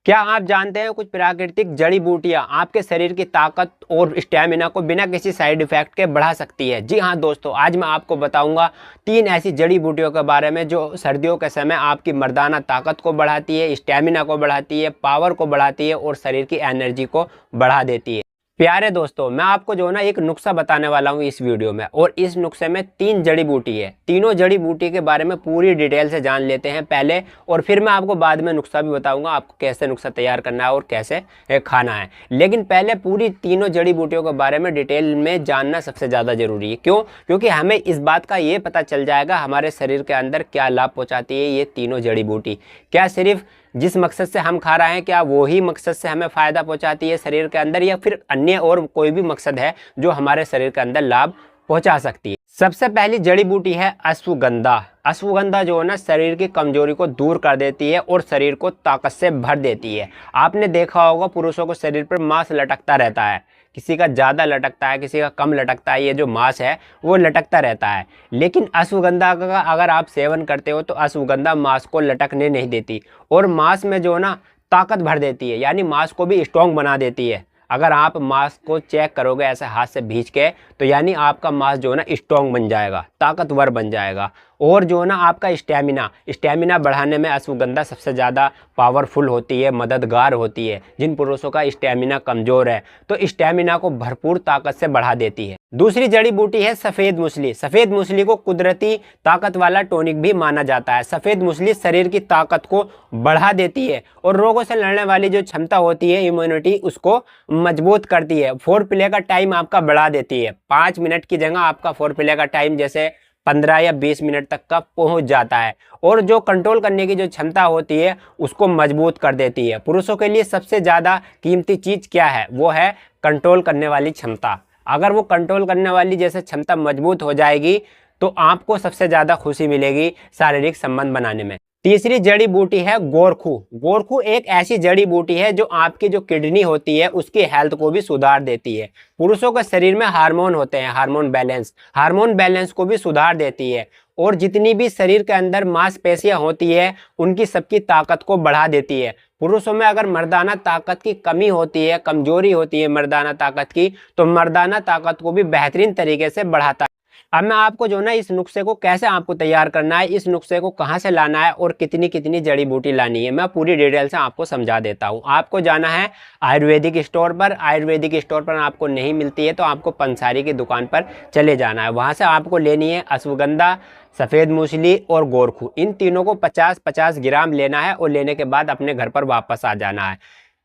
क्या आप जानते हैं कुछ प्राकृतिक जड़ी बूटियां आपके शरीर की ताकत और स्टैमिना को बिना किसी साइड इफेक्ट के बढ़ा सकती है। जी हाँ दोस्तों, आज मैं आपको बताऊंगा 3 ऐसी जड़ी बूटियों के बारे में जो सर्दियों के समय आपकी मर्दाना ताकत को बढ़ाती है, स्टैमिना को बढ़ाती है, पावर को बढ़ाती है और शरीर की एनर्जी को बढ़ा देती है। प्यारे दोस्तों, मैं आपको जो है ना एक नुस्खा बताने वाला हूँ इस वीडियो में, और इस नुस्खे में 3 जड़ी बूटी है। तीनों जड़ी बूटी के बारे में पूरी डिटेल से जान लेते हैं पहले, और फिर मैं आपको बाद में नुस्खा भी बताऊंगा आपको कैसे नुस्खा तैयार करना है और कैसे खाना है। लेकिन पहले पूरी तीनों जड़ी बूटियों के बारे में डिटेल में जानना सबसे ज़्यादा जरूरी है। क्यों? क्योंकि हमें इस बात का ये पता चल जाएगा हमारे शरीर के अंदर क्या लाभ पहुँचाती है ये तीनों जड़ी बूटी। क्या सिर्फ जिस मकसद से हम खा रहे हैं क्या वही मकसद से हमें फ़ायदा पहुंचाती है शरीर के अंदर, या फिर अन्य और कोई भी मकसद है जो हमारे शरीर के अंदर लाभ पहुंचा सकती है। सबसे पहली जड़ी बूटी है अश्वगंधा। अश्वगंधा जो है ना शरीर की कमजोरी को दूर कर देती है और शरीर को ताकत से भर देती है। आपने देखा होगा पुरुषों को शरीर पर मांस लटकता रहता है, किसी का ज़्यादा लटकता है, किसी का कम लटकता है। ये जो मांस है वो लटकता रहता है, लेकिन अश्वगंधा का अगर आप सेवन करते हो तो अश्वगंधा मांस को लटकने नहीं देती और मांस में जो है ना ताकत भर देती है, यानी मांस को भी स्ट्रॉन्ग बना देती है। अगर आप मांस को चेक करोगे ऐसे हाथ से भींच के तो यानी आपका मांस जो है ना स्ट्रॉन्ग बन जाएगा, ताकतवर बन जाएगा। और जो है ना आपका स्टैमिना बढ़ाने में अश्वगंधा सबसे ज़्यादा पावरफुल होती है, मददगार होती है। जिन पुरुषों का स्टैमिना कमज़ोर है तो स्टैमिना को भरपूर ताकत से बढ़ा देती है। दूसरी जड़ी बूटी है सफ़ेद मूसली। सफ़ेद मूसली को कुदरती ताकत वाला टॉनिक भी माना जाता है। सफ़ेद मूसली शरीर की ताकत को बढ़ा देती है और रोगों से लड़ने वाली जो क्षमता होती है, इम्यूनिटी, उसको मजबूत करती है। फोर प्ले का टाइम आपका बढ़ा देती है। 5 मिनट की जगह आपका फोर प्ले का टाइम जैसे 15 या 20 मिनट तक का पहुंच जाता है, और जो कंट्रोल करने की जो क्षमता होती है उसको मजबूत कर देती है। पुरुषों के लिए सबसे ज़्यादा कीमती चीज़ क्या है? वो है कंट्रोल करने वाली क्षमता। अगर वो कंट्रोल करने वाली जैसे क्षमता मजबूत हो जाएगी तो आपको सबसे ज़्यादा खुशी मिलेगी शारीरिक संबंध बनाने में। तीसरी जड़ी बूटी है गोरखू। गोरखू एक ऐसी जड़ी बूटी है जो आपकी जो किडनी होती है उसकी हेल्थ को भी सुधार देती है। पुरुषों के शरीर में हार्मोन होते हैं, हार्मोन बैलेंस को भी सुधार देती है, और जितनी भी शरीर के अंदर मांसपेशियां होती है उनकी सबकी ताकत को बढ़ा देती है। पुरुषों में अगर मर्दाना ताकत की कमी होती है, कमजोरी होती है मर्दाना ताकत की, तो मर्दाना ताकत को भी बेहतरीन तरीके से बढ़ाता है। अब मैं आपको जो ना इस नुस्खे को कैसे आपको तैयार करना है, इस नुस्खे को कहाँ से लाना है और कितनी कितनी जड़ी बूटी लानी है, मैं पूरी डिटेल से आपको समझा देता हूँ। आपको जाना है आयुर्वेदिक स्टोर पर। आयुर्वेदिक स्टोर पर आपको नहीं मिलती है तो आपको पंसारी की दुकान पर चले जाना है। वहाँ से आपको लेनी है अश्वगंधा, सफ़ेद मूसली और गोरखू। इन तीनों को 50-50 ग्राम लेना है और लेने के बाद अपने घर पर वापस आ जाना है।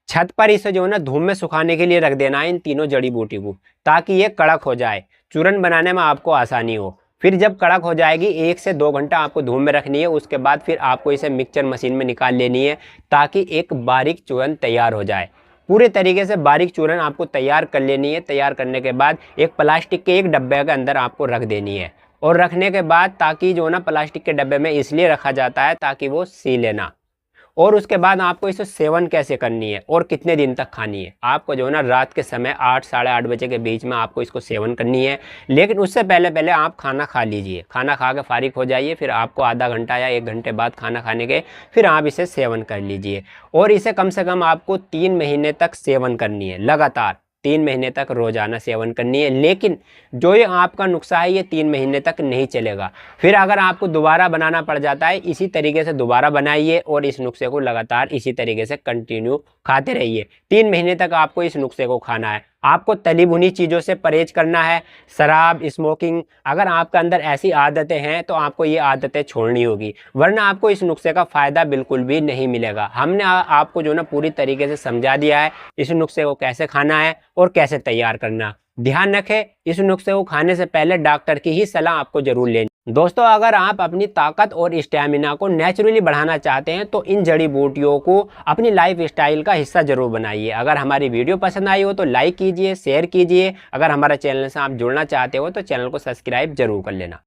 छत पर इसे जो है ना धूप में सुखाने के लिए रख देना है इन तीनों जड़ी बूटी को, ताकि ये कड़क हो जाए, चूरन बनाने में आपको आसानी हो। फिर जब कड़क हो जाएगी 1 से 2 घंटा आपको धूप में रखनी है। उसके बाद फिर आपको इसे मिक्सचर मशीन में निकाल लेनी है ताकि एक बारीक चूरन तैयार हो जाए। पूरे तरीके से बारीक चूरन आपको तैयार कर लेनी है। तैयार करने के बाद एक प्लास्टिक के एक डब्बे के अंदर आपको रख देनी है, और रखने के बाद ताकि जो ना प्लास्टिक के डब्बे में इसलिए रखा जाता है ताकि वो सी लेना। और उसके बाद आपको इसे सेवन कैसे करनी है और कितने दिन तक खानी है, आपको जो है ना रात के समय 8 साढ़े 8 बजे के बीच में आपको इसको सेवन करनी है। लेकिन उससे पहले आप खाना खा लीजिए। खाना खा के फारिग हो जाइए, फिर आपको आधा घंटा या 1 घंटे बाद खाना खाने के फिर आप इसे सेवन कर लीजिए। और इसे कम से कम आपको 3 महीने तक सेवन करनी है, लगातार 3 महीने तक रोजाना सेवन करनी है। लेकिन जो ये आपका नुस्खा है ये 3 महीने तक नहीं चलेगा। फिर अगर आपको दोबारा बनाना पड़ जाता है, इसी तरीके से दोबारा बनाइए और इस नुस्खे को लगातार इसी तरीके से कंटिन्यू खाते रहिए। 3 महीने तक आपको इस नुस्खे को खाना है। आपको तली भुनी चीज़ों से परहेज करना है, शराब, स्मोकिंग, अगर आपके अंदर ऐसी आदतें हैं तो आपको ये आदतें छोड़नी होगी, वरना आपको इस नुस्खे का फ़ायदा बिल्कुल भी नहीं मिलेगा। हमने आपको जो ना पूरी तरीके से समझा दिया है इस नुस्खे को कैसे खाना है और कैसे तैयार करना। ध्यान रखें, इस नुस्खे को खाने से पहले डॉक्टर की ही सलाह आपको जरूर लेनी। दोस्तों, अगर आप अपनी ताकत और स्टैमिना को नेचुरली बढ़ाना चाहते हैं तो इन जड़ी बूटियों को अपनी लाइफ स्टाइल का हिस्सा जरूर बनाइए। अगर हमारी वीडियो पसंद आई हो तो लाइक कीजिए, शेयर कीजिए। अगर हमारे चैनल से आप जुड़ना चाहते हो तो चैनल को सब्सक्राइब जरूर कर लेना।